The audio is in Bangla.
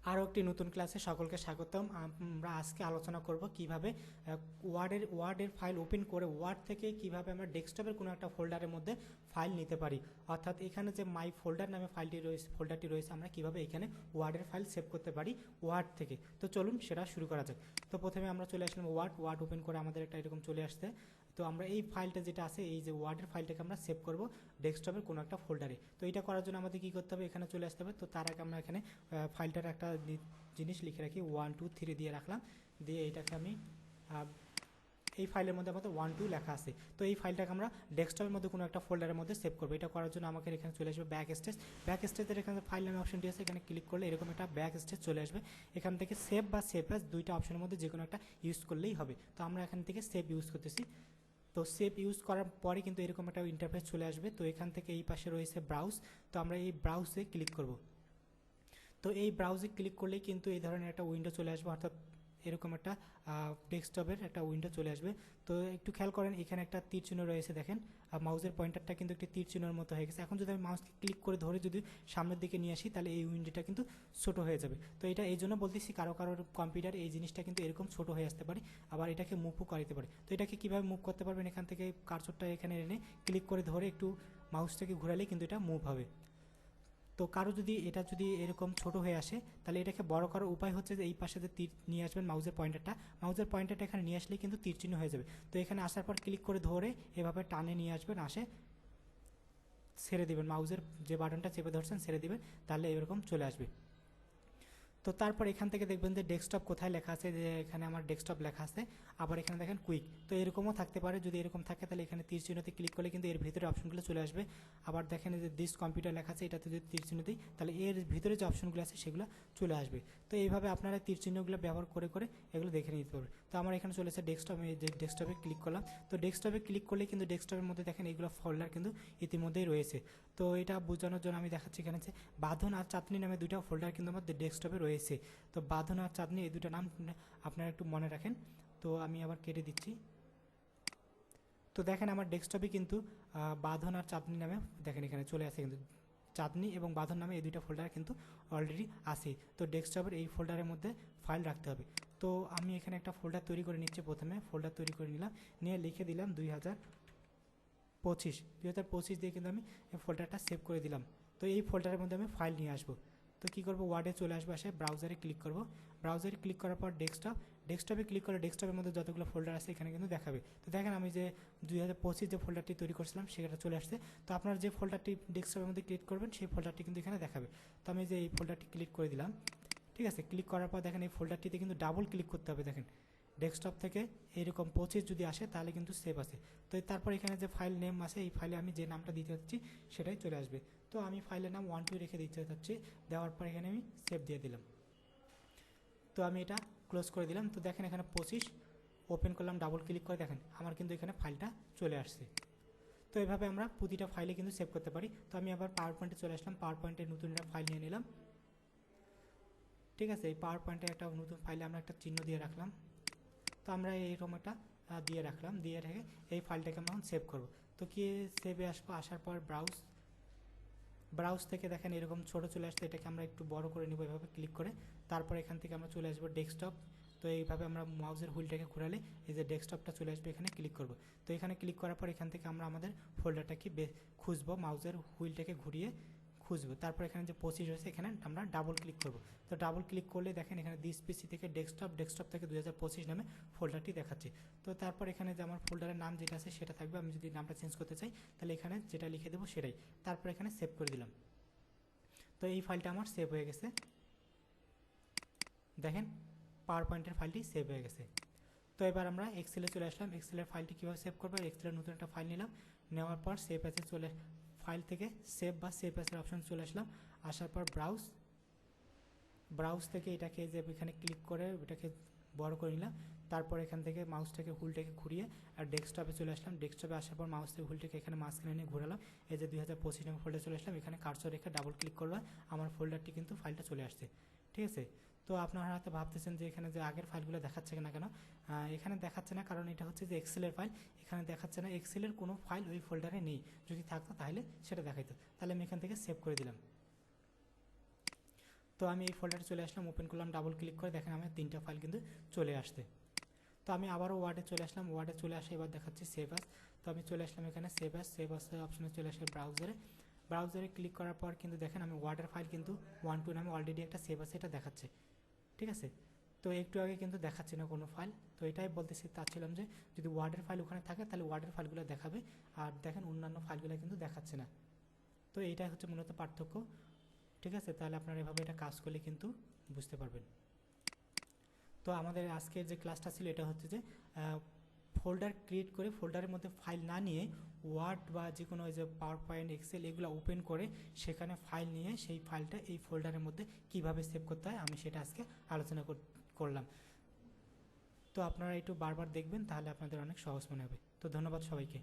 আরও একটি নতুন ক্লাসে সকলকে স্বাগতম। আমরা আজকে আলোচনা করব কিভাবে ওয়ার্ডের ফাইল ওপেন করে ওয়ার্ড থেকে কিভাবে আমরা ডেস্কটপের কোনো একটা ফোল্ডারের মধ্যে ফাইল নিতে পারি। অর্থাৎ এখানে যে মাই ফোল্ডার নামে ফোল্ডারটি রয়েছে, আমরা কিভাবে এখানে ওয়ার্ডের ফাইল সেভ করতে পারি ওয়ার্ড থেকে। তো চলুন সেটা শুরু করা যাক। তো প্রথমে আমরা চলে আসলাম ওয়ার্ড ওপেন করে আমাদের একটা এরকম চলে আসছে। তো আমরা এই ফাইলটা যেটা আছে, এই যে ওয়ার্ডের ফাইলটাকে আমরা সেভ করব ডেস্কটপের কোনো একটা ফোল্ডারে। তো এটা করার জন্য আমাদের কী করতে হবে, এখানে চলে আসতে হবে। তো তার আগে আমরা এখানে ফাইলটার একটা জিনিস লিখে রাখি, 1 2 3 দিয়ে রাখলাম। দিয়ে এটাকে আমি এই ফাইলের মধ্যে আমাদের 1 2 লেখা আছে। তো এই ফাইলটাকে আমরা ডেস্কটপের মধ্যে কোনো একটা ফোল্ডারের মধ্যে সেভ করবো। এটা করার জন্য আমাকে এখানে চলে আসবে ব্যাক স্টেজের এখানে ফাইল নামে অপশনটি আছে, এখানে ক্লিক করলে এরকম একটা ব্যাক স্টেজ চলে আসবে। এখান থেকে সেভ বা সেভ অ্যাজ দুইটা অপশনের মধ্যে যে কোনো একটা ইউজ করলেই হবে। তো আমরা এখান থেকে সেভ ইউজ করতেছি। তো সেভ ইউজ করার পরে কিন্তু এরকম একটা ইন্টারফেস চলে আসবে। তো এখান থেকে এই পাশে রয়েছে ব্রাউজ। তো আমরা এই ব্রাউজে ক্লিক করব। তো এই ব্রাউজে ক্লিক করলেই কিন্তু এই ধরনের একটা উইন্ডো চলে আসবে, অর্থাৎ এরকম একটা ডেস্কটপের একটা উইন্ডো চলে আসবে। তো একটু খেয়াল করেন, এখানে একটা তীর চিহ্ন রয়েছে, দেখেন মাউসের পয়েন্টারটা কিন্তু একটি তীর চিহ্নের মতো হয়ে গেছে। এখন যদি আমি মাউসকে ক্লিক করে ধরে যদি সামনের দিকে নিয়ে আসি, তাহলে এই উইন্ডোটা কিন্তু ছোট হয়ে যাবে। তো এটা এই জন্য বলতেছি, কারোর কম্পিউটার এই জিনিসটা কিন্তু এরকম ছোট হয়ে আসতে পারে, আবার এটাকে মুভও করাতে পারে। তো এটাকে কীভাবে মুভ করতে পারবেন, এখান থেকে কার্সরটা এখানে এনে ক্লিক করে ধরে একটু মাউসটাকে ঘোরালেই কিন্তু এটা মুভ হবে। তো কারো যদি এটা যদি এরকম ছোট হয়ে আসে, তাহলে এটাকে বড় করার উপায় হচ্ছে যে এই পাশে যে তীর নিয়ে আসবেন মাউসের পয়েন্টারটা এখানে নিয়ে আসলেই কিন্তু তীর চিহ্ন হয়ে যাবে। তো এখানে আসার পর ক্লিক করে ধরে এভাবে টানে নিয়ে আসবেন, ছেড়ে দিবেন, মাউসের যে বাটনটা চেপে ধরছেন ছেড়ে দিবেন, তাহলে এরকম চলে আসবে। তো তারপর এখান থেকে দেখবেন যে ডেস্কটপ কোথায় লেখা আছে, যে এখানে আমার ডেস্কটপ লেখা আছে। আবার এখানে দেখেন কুইক। তো এরকমও থাকতে পারে, যদি এরকম থাকে তাহলে এখানে তীর চিহ্নতে ক্লিক করলে কিন্তু এর ভিতরে অপশনগুলো চলে আসবে। আবার দেখেন যে দিস কম্পিউটার লেখা আছে, এটাতে যদি তীর চিহ্ন দিই তাহলে এর ভিতরে যে অপশনগুলো আছে সেগুলো চলে আসবে। তো এইভাবে আপনারা তীর চিহ্নগুলো ব্যবহার করে করে এগুলো দেখে নিতে পারবেন। তো আমার এখানে চলে এসেছে ডেস্কটপ, আমি ডেস্কটপে ক্লিক করলাম। তো ডেস্কটপে ক্লিক করলে কিন্তু ডেস্কটপের মধ্যে দেখেন এইগুলো ফোল্ডার কিন্তু ইতিমধ্যেই রয়েছে। তো এটা বোঝানোর জন্য আমি দেখাচ্ছি, এখানে যে বাঁধন আর চাঁদনি নামে দুইটা ফোল্ডার কিন্তু আমার ডেস্কটপে রয়েছে। তো বাঁধন আর চাঁদনি এই দুটো নাম আপনারা একটু মনে রাখেন। তো আমি আবার কেটে দিচ্ছি। তো দেখেন আমার ডেস্কটপে কিন্তু বাঁধন আর চাঁদনি নামে দেখেন এখানে চলে আসে, কিন্তু চাঁদনি এবং বাঁধন নামে এই দুইটা ফোল্ডার কিন্তু অলরেডি আছে। তো ডেস্কটপের এই ফোল্ডারের মধ্যে ফাইল রাখতে হবে। তো আমি এখানে একটা ফোল্ডার তৈরি করে নিচ্ছি। প্রথমে ফোল্ডার তৈরি করে নিলাম, নিয়ে লিখে দিলাম 2025 দিয়ে কিন্তু আমি এই ফোল্ডারটা সেভ করে দিলাম। তো এই ফোল্ডারের মধ্যে আমি ফাইল নিয়ে আসবো। তো কী করবো, ওয়ার্ডে চলে আসবো, আসে ব্রাউজারে ক্লিক করব। ব্রাউজারে ক্লিক করার পর ডেস্কটপে ক্লিক করে ডেস্কটপের মধ্যে যতগুলো ফোল্ডার আছে এখানে কিন্তু দেখাবে। তো দেখেন আমি যে 2025 যে ফোল্ডারটি তৈরি করছিলাম সেটা চলে আসছে। তো আপনার যে ফোল্ডারটি ডেস্কটপের মধ্যে ক্লিক করবেন সেই ফোল্ডারটি কিন্তু এখানে দেখাবে। তো আমি যে এই ফোল্ডারটি ক্লিক করে দিলাম, ঠিক আছে। ক্লিক করার পর দেখেন এই ফোল্ডারটিতে কিন্তু ডাবল ক্লিক করতে হবে। দেখেন ডেস্কটপ থেকে এরকম 25 যদি আসে তাহলে কিন্তু সেভ আছে। তো তারপর এখানে যে ফাইল নেম আছে, এই ফাইলে আমি যে নামটা দিতে চাচ্ছি সেটাই চলে আসবে। তো আমি ফাইলের নাম 1 2 রেখে দিতে চাচ্ছি। দেওয়ার পর এখানে আমি সেভ দিয়ে দিলাম। তো আমি এটা ক্লোজ করে দিলাম। তো দেখেন এখানে 25 ওপেন করলাম, ডাবল ক্লিক করে দেখেন আমার কিন্তু এখানে ফাইলটা চলে আসছে। তো এভাবে আমরা প্রতিটা ফাইলে কিন্তু সেভ করতে পারি। তো আমি আবার পাওয়ার পয়েন্টে চলে আসলাম, পাওয়ার পয়েন্টে নতুন একটা ফাইল নিয়ে নিলাম, ঠিক আছে। এই পাওয়ার পয়েন্টে একটা নতুন ফাইলে আমরা একটা চিহ্ন দিয়ে রাখলাম। তো আমরা এইরকম একটা দিয়ে রাখলাম, দিয়ে রেখে এই ফাইলটাকে আমরা সেভ করব। তো কি সেভে আসবো, আসার পর ব্রাউজ থেকে দেখেন এরকম ছোটো চলে আসছে, এটাকে আমরা একটু বড় করে নিব এভাবে ক্লিক করে। তারপর এখান থেকে আমরা চলে আসবো ডেস্কটপ। তো এইভাবে আমরা মাউসের হুইলটাকে ঘোরালে এই যে ডেস্কটপটা চলে আসবে, এখানে ক্লিক করব। তো এখানে ক্লিক করার পর এখান থেকে আমরা আমাদের ফোল্ডারটাকে খুঁজবো, মাউসের হুইলটাকে ঘুরিয়ে খুঁজবো। তারপর এখানে যে 25 রয়েছে এখানে আমরা ডাবল ক্লিক করব। তো ডাবল ক্লিক করলে দেখেন এখানে দিস পিসি থেকে ডেস্কটপ থেকে 2025 নামে ফোল্ডারটি দেখাচ্ছে। তো তারপর এখানে যে আমার ফোল্ডারের নাম যেটা আছে সেটা থাকবে। আমি যদি নামটা চেঞ্জ করতে চাই তাহলে এখানে যেটা লিখে দেবো সেটাই। তারপর এখানে সেভ করে দিলাম। তো এই ফাইলটা আমার সেভ হয়ে গেছে, দেখেন পাওয়ার পয়েন্টের ফাইলটি সেভ হয়ে গেছে। তো এবার আমরা এক্সেলে চলে আসলাম। এক্সেলের ফাইলটি কীভাবে সেভ করবো, এক্সেলের নতুন একটা ফাইল নিলাম, নেওয়ার পর সেভ অ্যাসে ফাইল থেকে সেভ অ্যাসের অপশন চলে আসলাম। আসার পর ব্রাউজ থেকে এটাকে যে এখানে ক্লিক করে এটাকে বড় করে নিলাম। তারপর এখান থেকে মাউসটাকে হুইলটাকে ঘুরিয়ে আর ডেস্কটপে চলে আসলাম। ডেস্কটপে আসার পর মাউস থেকে হুইলটাকে এখানে মাঝখানে নিয়ে ঘোরালাম। এই যে 2025 নম্বর ফোল্ডার চলে আসলাম, এখানে কার্সর রেখে ডাবল ক্লিক করলে আমার ফোল্ডারটি কিন্তু ফাইলটা চলে আসছে, ঠিক আছে। তো আপনারা হয়তো ভাবতেছেন যে এখানে যে আগের ফাইলগুলো দেখাচ্ছে না কেন, এখানে দেখাচ্ছে না কারণ এটা হচ্ছে যে এক্সেলের ফাইল, এখানে দেখাচ্ছে না। এক্সেলের কোনো ফাইল ওই ফোল্ডারে নেই, যদি থাকতো তাহলে সেটা দেখাইতো। তাহলে আমি এখান থেকে সেভ করে দিলাম। তো আমি এই ফোল্ডারে চলে আসলাম, ওপেন করলাম, ডাবল ক্লিক করে দেখেন আমার 3টা ফাইল কিন্তু চলে আসছে। তো আমি আবারও ওয়ার্ডে চলে আসলাম, ওয়ার্ডে চলে আসে এবার দেখাচ্ছি সেভ আস। তো আমি চলে আসলাম এখানে সেভ আস অপশনে চলে আসে ব্রাউজারে ক্লিক করার পর কিন্তু দেখেন আমি ওয়ার্ডের ফাইল কিন্তু 1 2 নামে অলরেডি একটা সেভ আছে এটা দেখাচ্ছে, ঠিক আছে। তো একটু আগে কিন্তু দেখাচ্ছে না কোনো ফাইল, তো এটাই বলতেছি চাচ্ছিলাম যে যদি ওয়ার্ডের ফাইল ওখানে থাকে তাহলে ওয়ার্ডের ফাইলগুলো দেখাবে, আর দেখেন অন্যান্য ফাইলগুলো কিন্তু দেখাচ্ছে না। তো এইটাই হচ্ছে মূলত পার্থক্য, ঠিক আছে। তাহলে আপনারা এভাবে এটা কাজ করলে কিন্তু বুঝতে পারবেন। তো আমাদের আজকের যে ক্লাসটা ছিল এটা হচ্ছে যে ফোল্ডার ক্রিয়েট করে ফোল্ডারের মধ্যে ফাইল না নিয়ে ওয়ার্ড বা যে কোনো যে পাওয়ার পয়েন্ট, এক্সেল এগুলো ওপেন করে সেখানে ফাইল নিয়ে সেই ফাইলটা এই ফোল্ডারের মধ্যে কিভাবে সেভ করতে হয় আমি সেটা আজকে আলোচনা করলাম। তো আপনারা একটু বারবার দেখবেন, তাহলে আপনাদের অনেক সহজ মনে হবে। তো ধন্যবাদ সবাইকে।